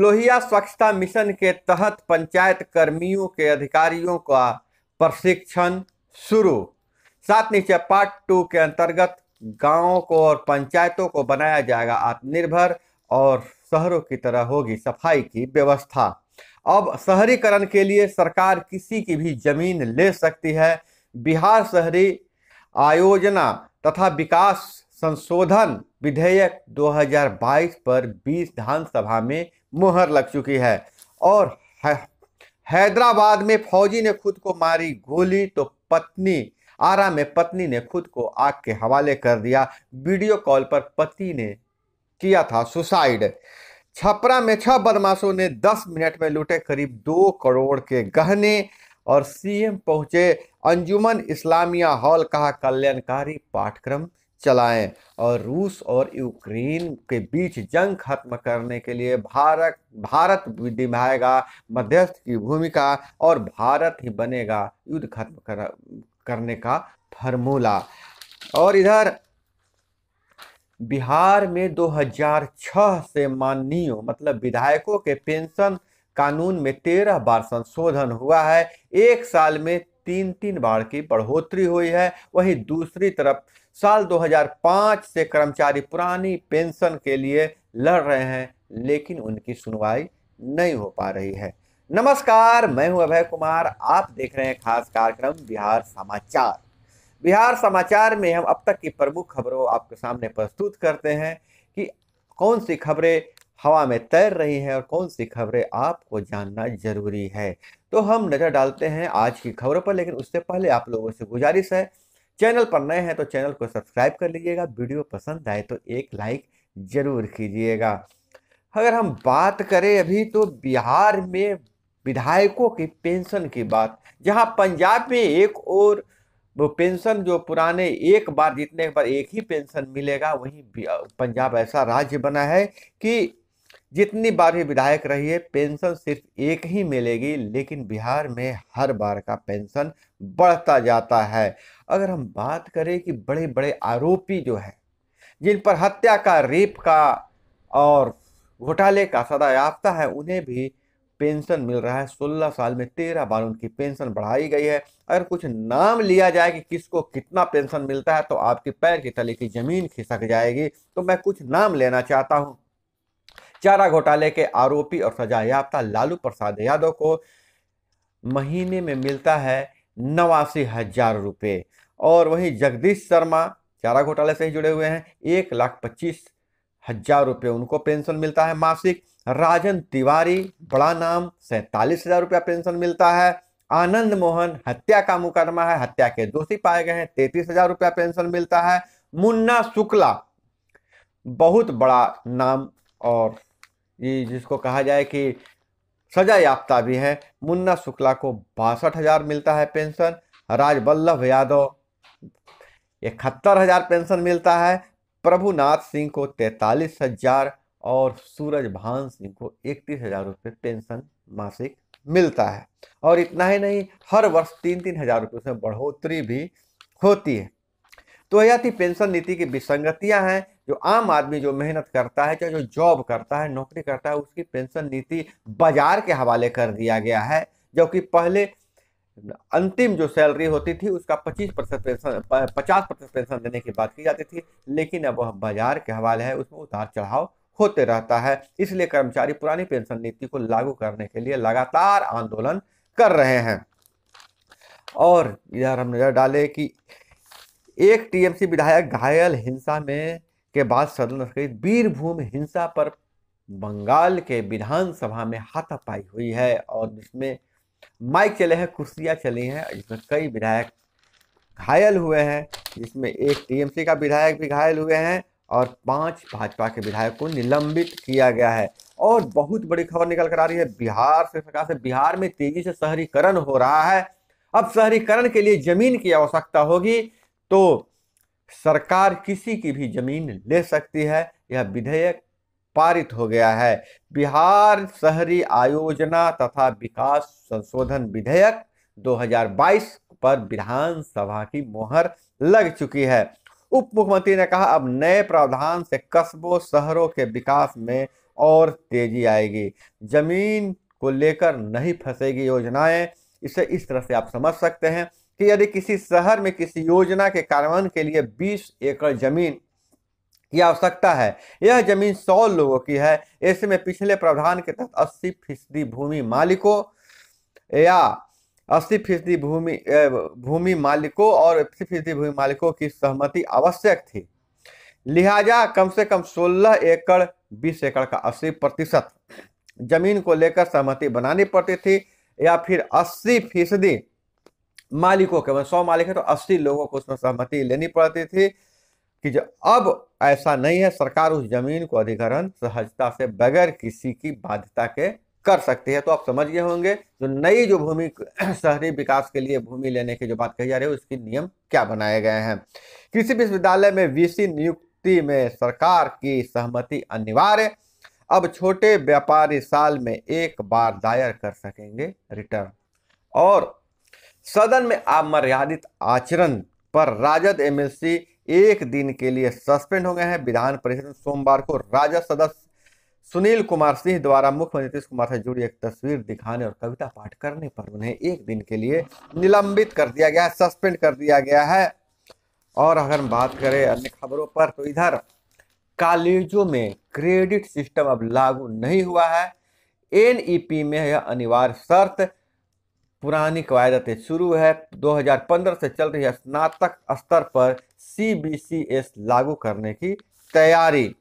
लोहिया स्वच्छता मिशन के तहत पंचायत कर्मियों के अधिकारियों का प्रशिक्षण शुरू। सात नीचे पार्ट 2 के अंतर्गत गांवों को और पंचायतों को बनाया जाएगा आत्मनिर्भर और शहरों की तरह होगी सफाई की व्यवस्था। अब शहरीकरण के लिए सरकार किसी की भी जमीन ले सकती है। बिहार शहरी आयोजना तथा विकास संशोधन विधेयक 2022 पर 20 विधानसभा में मुहर लग चुकी है। और हैदराबाद में फौजी ने खुद को मारी गोली तो पत्नी आरा में पत्नी ने खुद को आग के हवाले कर दिया। वीडियो कॉल पर पति ने किया था सुसाइड। छपरा में 6 बदमाशों ने 10 मिनट में लूटे करीब 2 करोड़ के गहने। और सीएम पहुंचे अंजुमन इस्लामिया हॉल, कहा कल्याणकारी पाठ्यक्रम चलाएं। और रूस और यूक्रेन के बीच जंग खत्म करने के लिए भारत निभाएगा मध्यस्थ की भूमिका और भारत ही बनेगा युद्ध खत्म करने का फार्मूला। और इधर बिहार में 2006 से माननीय मतलब विधायकों के पेंशन कानून में 13 बार संशोधन हुआ है। एक साल में 3 बार की बढ़ोतरी हुई है। वहीं दूसरी तरफ साल 2005 से कर्मचारी पुरानी पेंशन के लिए लड़ रहे हैं, लेकिन उनकी सुनवाई नहीं हो पा रही है। नमस्कार, मैं हूं अभय कुमार। आप देख रहे हैं खास कार्यक्रम बिहार समाचार। बिहार समाचार में हम अब तक की प्रमुख खबरों आपके सामने प्रस्तुत करते हैं कि कौन सी खबरें हवा में तैर रही हैं और कौन सी खबरें आपको जानना जरूरी है। तो हम नजर डालते हैं आज की खबरों पर, लेकिन उससे पहले आप लोगों से गुजारिश है, चैनल पर नए हैं तो चैनल को सब्सक्राइब कर लीजिएगा। वीडियो पसंद आए तो एक लाइक जरूर कीजिएगा। अगर हम बात करें अभी तो बिहार में विधायकों की पेंशन की बात, जहां पंजाब में एक और वो पेंशन जो पुराने एक बार जीतने के बाद एक ही पेंशन मिलेगा, वहीं पंजाब ऐसा राज्य बना है कि जितनी बार भी विधायक रही है पेंशन सिर्फ एक ही मिलेगी, लेकिन बिहार में हर बार का पेंशन बढ़ता जाता है। अगर हम बात करें कि बड़े बड़े आरोपी जो है जिन पर हत्या का, रेप का और घोटाले का सजायाफ्ता है, उन्हें भी पेंशन मिल रहा है। 16 साल में 13 बार उनकी पेंशन बढ़ाई गई है। अगर कुछ नाम लिया जाए कि किसको कितना पेंशन मिलता है तो आपके पैर के तले की जमीन खिसक जाएगी। तो मैं कुछ नाम लेना चाहता हूं। चारा घोटाले के आरोपी और सजायाफ्ता लालू प्रसाद यादव को महीने में मिलता है 89,000 रुपये। और वहीं जगदीश शर्मा चारा घोटाले से ही जुड़े हुए हैं, 1,25,000 रुपये उनको पेंशन मिलता है मासिक। राजन तिवारी बड़ा नाम, 47,000 रुपया पेंशन मिलता है। आनंद मोहन हत्या का मुकदमा है, हत्या के दोषी पाए गए हैं, 33,000 रुपया पेंशन मिलता है। मुन्ना शुक्ला बहुत बड़ा नाम और ये जिसको कहा जाए कि सजा याफ्ता भी है, मुन्ना शुक्ला को 62,000 मिलता है पेंशन। राजवल्लभ यादव 71,000 पेंशन मिलता है। प्रभुनाथ सिंह को 43,000 और सूरज भान सिंह को 31,000 रुपये पेंशन मासिक मिलता है। और इतना ही नहीं, हर वर्ष 3-3 हजार रुपये से बढ़ोतरी भी होती है। तो यह थी पेंशन नीति की विसंगतियां हैं। जो आम आदमी जो मेहनत करता है, चाहे जो जॉब करता है, नौकरी करता है, उसकी पेंशन नीति बाजार के हवाले कर दिया गया है। जबकि पहले अंतिम जो सैलरी होती थी उसका 50% पेंशन 50% पेंशन देने की बात की जाती थी, लेकिन अब वह बाजार के हवाले है, उसमें उतार चढ़ाव होते रहता है। इसलिए कर्मचारी पुरानी पेंशन नीति को लागू करने के लिए लगातार आंदोलन कर रहे हैं। और इधर हम नजर डालें कि एक टीएमसी विधायक घायल, हिंसा में के बाद सदन सहित बीरभूम हिंसा पर बंगाल के विधानसभा में हाथापाई हुई है। और जिसमें माइक चले हैं, कुर्सियां चली हैं, जिसमें कई विधायक घायल हुए हैं, जिसमें एक टीएमसी का विधायक भी घायल हुए हैं और 5 भाजपा के विधायक को निलंबित किया गया है। और बहुत बड़ी खबर निकल कर आ रही है बिहार से, सरकार से। बिहार में तेजी से शहरीकरण हो रहा है। अब शहरीकरण के लिए जमीन की आवश्यकता होगी तो सरकार किसी की भी जमीन ले सकती है। यह विधेयक पारित हो गया है। बिहार शहरी आयोजना तथा विकास संशोधन विधेयक 2022 पर विधानसभा की मोहर लग चुकी है। उप मुख्यमंत्री ने कहा, अब नए प्रावधान से कस्बों शहरों के विकास में और तेजी आएगी। जमीन को लेकर नहीं फंसेगी योजनाएं। इसे इस तरह से आप समझ सकते हैं कि यदि किसी शहर में किसी योजना के कार्यान्वयन के लिए 20 एकड़ जमीन की आवश्यकता है, यह जमीन 100 लोगों की है, ऐसे में पिछले प्रावधान के तहत 80% भूमि मालिकों या 80% भूमि मालिकों और 80% भूमि मालिकों की सहमति आवश्यक थी। लिहाजा कम से कम 16 एकड़ 20 एकड़ का 80% जमीन को लेकर सहमति बनानी पड़ती थी, या फिर 80% मालिकों के, 100 मालिक है तो 80 लोगों को उसमें सहमति लेनी पड़ती थी। कि जो अब ऐसा नहीं है, सरकार उस जमीन को अधिग्रहण सहजता से बगैर किसी की बाध्यता के कर सकती है। तो आप समझ गए होंगे जो नई जो भूमि शहरी विकास के लिए भूमि लेने की जो बात कही जा रही है उसकी नियम क्या बनाए गए हैं। कृषि विश्वविद्यालय में वीसी नियुक्ति में सरकार की सहमति अनिवार्य। अब छोटे व्यापारी साल में एक बार दायर कर सकेंगे रिटर्न। और सदन में अमर्यादित आचरण पर राजद एमएलसी एक दिन के लिए सस्पेंड हो गए हैं। विधान परिषद में सोमवार को राजद सदस्य सुनील कुमार सिंह द्वारा मुख्यमंत्री नीतीश कुमार से जुड़ी एक तस्वीर दिखाने और कविता पाठ करने पर उन्हें एक दिन के लिए निलंबित कर दिया गया है, सस्पेंड कर दिया गया है। और अगर हम बात करें अन्य खबरों पर तो इधर कॉलेजों में क्रेडिट सिस्टम अब लागू नहीं हुआ है। एनईपी में यह अनिवार्य शर्त, पुरानी कवायदतें शुरू है। 2015 से चल रही है स्नातक स्तर पर सीबीसीएस लागू करने की तैयारी।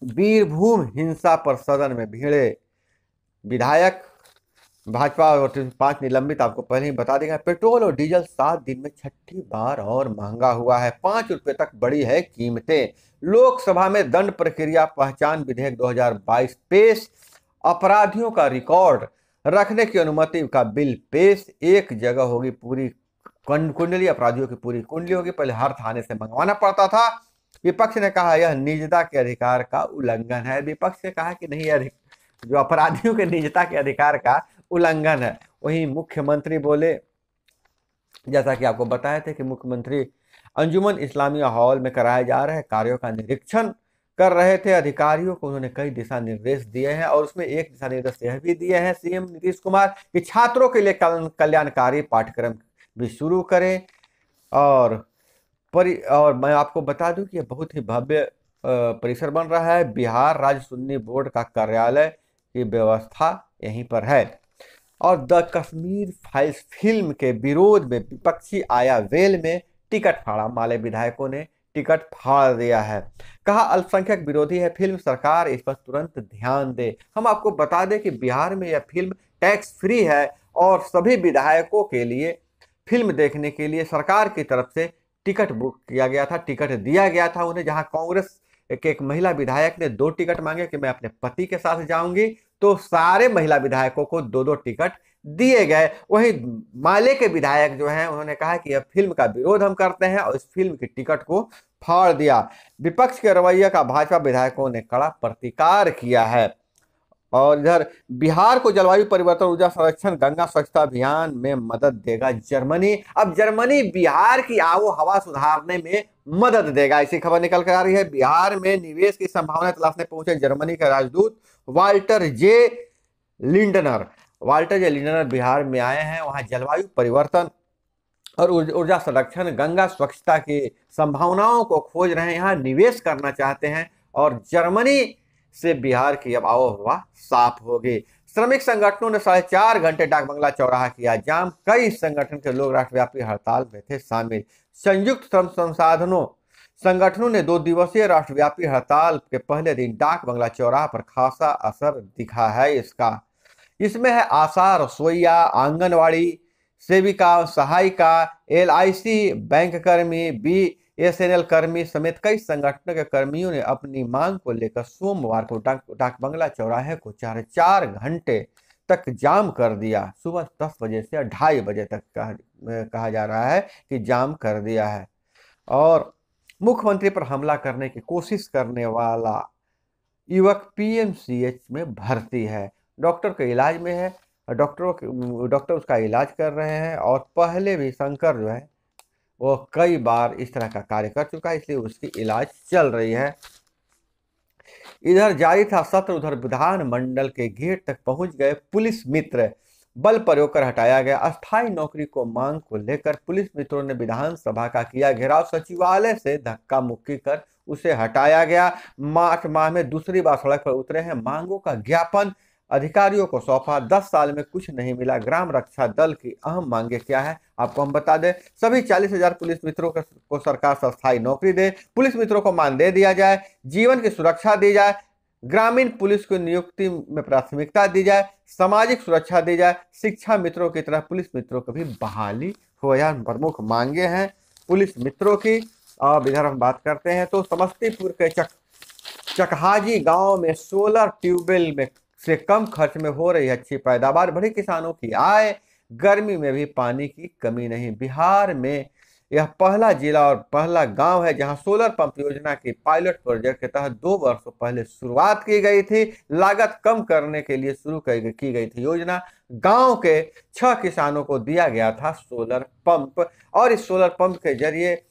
बीरभूम हिंसा पर सदन में भिड़े विधायक, भाजपा और 5 निलंबित। आपको पहले ही बता देंगे। पेट्रोल और डीजल 7 दिन में छठी बार और महंगा हुआ है, 5 रुपए तक बढ़ी है कीमतें। लोकसभा में दंड प्रक्रिया पहचान विधेयक 2022 पेश। अपराधियों का रिकॉर्ड रखने की अनुमति का बिल पेश। एक जगह होगी पूरी कुंडली, अपराधियों की पूरी कुंडली होगी, पहले हर थाने से मंगवाना पड़ता था। विपक्ष ने कहा यह निजता के अधिकार का उल्लंघन है। विपक्ष ने कहा कि नहीं, यह जो अपराधियों के निजता के अधिकार का उल्लंघन है। वहीं मुख्यमंत्री बोले, जैसा कि आपको बताए थे कि मुख्यमंत्री अंजुमन इस्लामिया हॉल में कराए जा रहे कार्यों का निरीक्षण कर रहे थे। अधिकारियों को उन्होंने कई दिशा निर्देश दिए हैं और उसमें एक दिशा निर्देश यह भी दिए हैं सीएम नीतीश कुमार कि छात्रों के लिए कल्याणकारी पाठ्यक्रम भी शुरू करें। और मैं आपको बता दूं कि यह बहुत ही भव्य परिसर बन रहा है। बिहार राज्य सुन्नी बोर्ड का कार्यालय की व्यवस्था यहीं पर है। और द कश्मीर फाइल्स फिल्म के विरोध में विपक्षी आया वेल में टिकट फाड़ा। माले विधायकों ने टिकट फाड़ दिया है, कहा अल्पसंख्यक विरोधी है फिल्म, सरकार इस पर तुरंत ध्यान दे। हम आपको बता दें कि बिहार में यह फिल्म टैक्स फ्री है और सभी विधायकों के लिए फिल्म देखने के लिए सरकार की तरफ से टिकट बुक किया गया था, टिकट दिया गया था उन्हें। जहां कांग्रेस के एक महिला विधायक ने 2 टिकट मांगे कि मैं अपने पति के साथ जाऊंगी, तो सारे महिला विधायकों को 2-2 टिकट दिए गए। वहीं माले के विधायक जो हैं उन्होंने कहा कि यह फिल्म का विरोध हम करते हैं और इस फिल्म की टिकट को फाड़ दिया। विपक्ष के रवैये का भाजपा विधायकों ने कड़ा प्रतिकार किया है। और इधर बिहार को जलवायु परिवर्तन, ऊर्जा संरक्षण, गंगा स्वच्छता अभियान में मदद देगा जर्मनी। अब जर्मनी बिहार की आबो हवा सुधारने में मदद देगा, ऐसी खबर निकल कर आ रही है। बिहार में निवेश की संभावना तलाशने पहुंचे जर्मनी के राजदूत वाल्टर जे लिंडनर बिहार में आए हैं। वहां जलवायु परिवर्तन और ऊर्जा संरक्षण, गंगा स्वच्छता की संभावनाओं को खोज रहे हैं, यहाँ निवेश करना चाहते हैं और जर्मनी से बिहार की अब आबोहवा साफ होगी। श्रमिक संगठनों ने 4.5 घंटे डाक बंगला चौराहा किया जाम। कई संगठन के लोग राष्ट्रव्यापी हड़ताल में थे शामिल। संयुक्त श्रम संगठनों ने 2 दिवसीय राष्ट्रव्यापी हड़ताल के पहले दिन डाक बंगला चौराहा पर खासा असर दिखा है। इसमें है आशा, रसोईया, आंगनवाड़ी सेविका, सहायिका, LIC बैंक कर्मी, BSNL कर्मी समेत कई संगठनों के कर्मियों ने अपनी मांग को लेकर सोमवार को डाक बंगला चौराहे को 4.5 घंटे तक जाम कर दिया। सुबह 10 बजे से 2:30 बजे तक कहा जा रहा है कि जाम कर दिया है। और मुख्यमंत्री पर हमला करने की कोशिश करने वाला युवक PMCH में भर्ती है, डॉक्टर के इलाज में है। डॉक्टर उसका इलाज कर रहे हैं और पहले भी शंकर जो है वो कई बार इस तरह का कार्य कर चुका है, इसलिए उसकी इलाज चल रही है। इधर जारी था सत्र, उधर विधानमंडल के गेट तक पहुंच गए पुलिस मित्र। बल प्रयोग कर हटाया गया। अस्थायी नौकरी को मांग को लेकर पुलिस मित्रों ने विधानसभा का किया घेराव। सचिवालय से धक्का मुक्की कर उसे हटाया गया। मार्च माह में दूसरी बार सड़क पर उतरे हैं। मांगों का ज्ञापन अधिकारियों को सौंपा। 10 साल में कुछ नहीं मिला। ग्राम रक्षा दल की अहम मांगे क्या है आपको हम बता दें। सभी 40,000 पुलिस मित्रों को सरकार अस्थायी नौकरी दे। पुलिस मित्रों को मानदेय दिया जाए। जीवन की सुरक्षा दी जाए। ग्रामीण पुलिस को नियुक्ति में प्राथमिकता दी जाए। सामाजिक सुरक्षा दी जाए। शिक्षा मित्रों की तरह पुलिस मित्रों को भी बहाली हो। यह प्रमुख मांगे हैं पुलिस मित्रों की। अब इधर हम बात करते हैं तो समस्तीपुर के चकहाजी गांव में सोलर ट्यूबवेल में से कम खर्च में हो रही अच्छी पैदावार। बढ़ी किसानों की आय। गर्मी में भी पानी की कमी नहीं। बिहार में यह पहला जिला और पहला गांव है जहां सोलर पंप योजना की पायलट प्रोजेक्ट के तहत 2 वर्षों पहले शुरुआत की गई थी। लागत कम करने के लिए शुरू की गई थी योजना। गांव के 6 किसानों को दिया गया था सोलर पंप और इस सोलर पंप के जरिए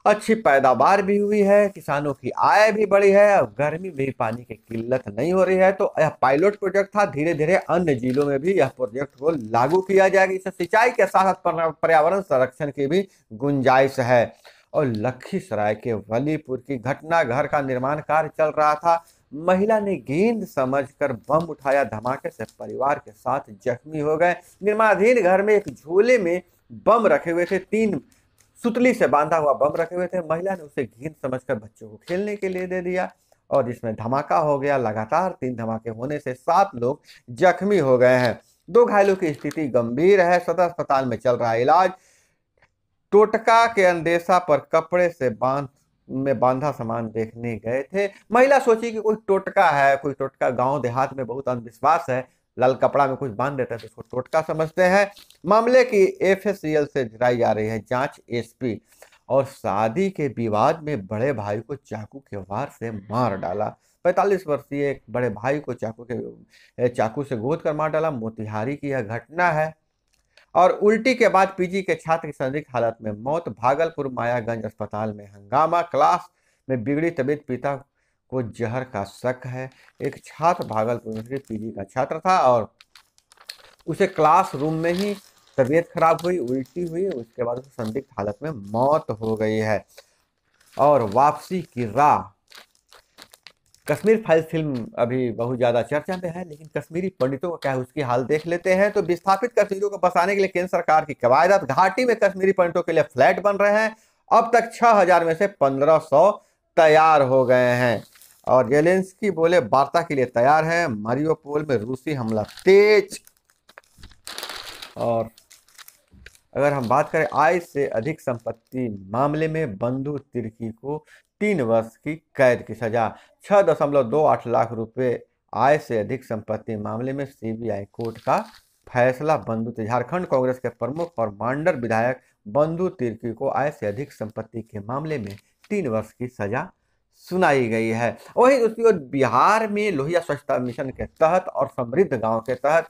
अच्छी पैदावार भी हुई है, किसानों की आय भी बढ़ी है और गर्मी में भी पानी की किल्लत नहीं हो रही है। तो यह पायलट प्रोजेक्ट था। धीरे धीरे अन्य जिलों में भी यह प्रोजेक्ट को लागू किया जाएगा। इससे सिंचाई के साथ साथ पर्यावरण संरक्षण की भी गुंजाइश है। और लखीसराय के वलीपुर की घटना, घर का निर्माण कार्य चल रहा था। महिला ने गेंद समझकर बम उठाया। धमाके से परिवार के साथ जख्मी हो गए। निर्माणाधीन घर में एक झोले में बम रखे हुए थे। 3 सुतली से बांधा हुआ बम रखे हुए थे। महिला ने उसे गेंद समझकर बच्चों को खेलने के लिए दे दिया और इसमें धमाका हो गया। लगातार 3 धमाके होने से 7 लोग जख्मी हो गए हैं। 2 घायलों की स्थिति गंभीर है। सदर अस्पताल में चल रहा है इलाज। टोटका के अंदेशा पर कपड़े से बांधा सामान देखने गए थे। महिला सोची कि कोई टोटका है, कोई टोटका। गांव देहात में बहुत अंधविश्वास है। लाल कपड़ा में कुछ बांध देते हैं तो उसको टोटका समझते हैं। मामले की एफएसएल से कराई जा रही है जांच। एसपी और शादी के विवाद में बड़े भाई को चाकू के वार से मार डाला। 45 वर्षीय एक बड़े भाई को चाकू से गोद कर मार डाला। मोतिहारी की यह घटना है। और उल्टी के बाद पीजी के छात्र की संदिग्ध हालत में मौत। भागलपुर मायागंज अस्पताल में हंगामा। क्लास में बिगड़ी तबीयत, पिता को जहर का शक है। एक छात्र भागलपुर में पीजी का छात्र था और उसे क्लासरूम में ही तबीयत खराब हुई, उल्टी हुई। उसके बाद उसे संदिग्ध हालत में मौत हो गई है। और वापसी की राह, कश्मीर फाइल्स फिल्म अभी बहुत ज्यादा चर्चा में है, लेकिन कश्मीरी पंडितों का क्या है उसकी हाल देख लेते हैं। तो विस्थापित कश्मीरियों को बसाने के लिए केंद्र सरकार की कवायद। घाटी में कश्मीरी पंडितों के लिए फ्लैट बन रहे हैं। अब तक 6,000 में से 1,500 तैयार हो गए हैं। और जेलेंस्की बोले वार्ता के लिए तैयार है। मारियोपोल में रूसी हमला तेज। और अगर हम बात करें आय से अधिक संपत्ति मामले में बंधु तिर्की को 3 वर्ष की कैद की सजा। 6.28 लाख रुपए आय से अधिक संपत्ति मामले में सीबीआई कोर्ट का फैसला। बंधु झारखंड कांग्रेस के प्रमुख और मांडर विधायक बंधु तिर्की को आय से अधिक संपत्ति के मामले में 3 वर्ष की सजा सुनाई गई है। वहीं दूसरी ओर बिहार में लोहिया स्वच्छता मिशन के तहत और समृद्ध गांव के तहत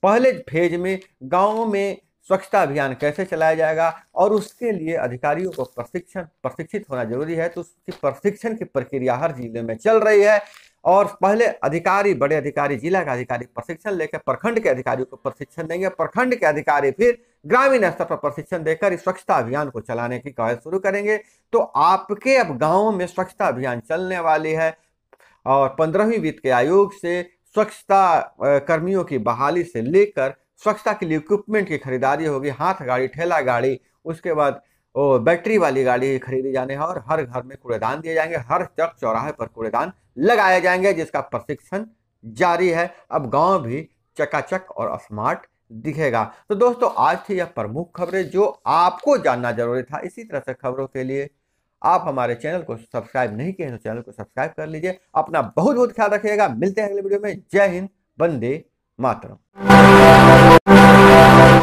पहले फेज में गांवों में स्वच्छता अभियान कैसे चलाया जाएगा और उसके लिए अधिकारियों को प्रशिक्षित होना जरूरी है। तो उसकी प्रशिक्षण की प्रक्रिया हर जिले में चल रही है। और पहले अधिकारी, बड़े अधिकारी, जिला के अधिकारी प्रशिक्षण लेकर प्रखंड के अधिकारियों को प्रशिक्षण देंगे। प्रखंड के अधिकारी फिर ग्रामीण स्तर पर प्रशिक्षण देकर इस स्वच्छता अभियान को चलाने की कवायद शुरू करेंगे। तो आपके अब गांवों में स्वच्छता अभियान चलने वाली है। और 15वीं वित्त के आयोग से स्वच्छता कर्मियों की बहाली से लेकर स्वच्छता के लिए इक्विपमेंट की खरीदारी होगी। हाथ गाड़ी, ठेला गाड़ी, उसके बाद बैटरी वाली गाड़ी खरीदी जाने हैं और हर घर में कूड़ेदान दिए जाएंगे। हर चौक चौराहे पर कूड़ेदान लगाए जाएंगे, जिसका प्रशिक्षण जारी है। अब गांव भी चकाचक और स्मार्ट दिखेगा। तो दोस्तों, आज थी यह प्रमुख खबरें जो आपको जानना जरूरी था। इसी तरह से खबरों के लिए आप हमारे चैनल को सब्सक्राइब नहीं किए तो चैनल को सब्सक्राइब कर लीजिए। अपना बहुत बहुत ख्याल रखिएगा। मिलते हैं अगले वीडियो में। जय हिंद, वंदे मातरम।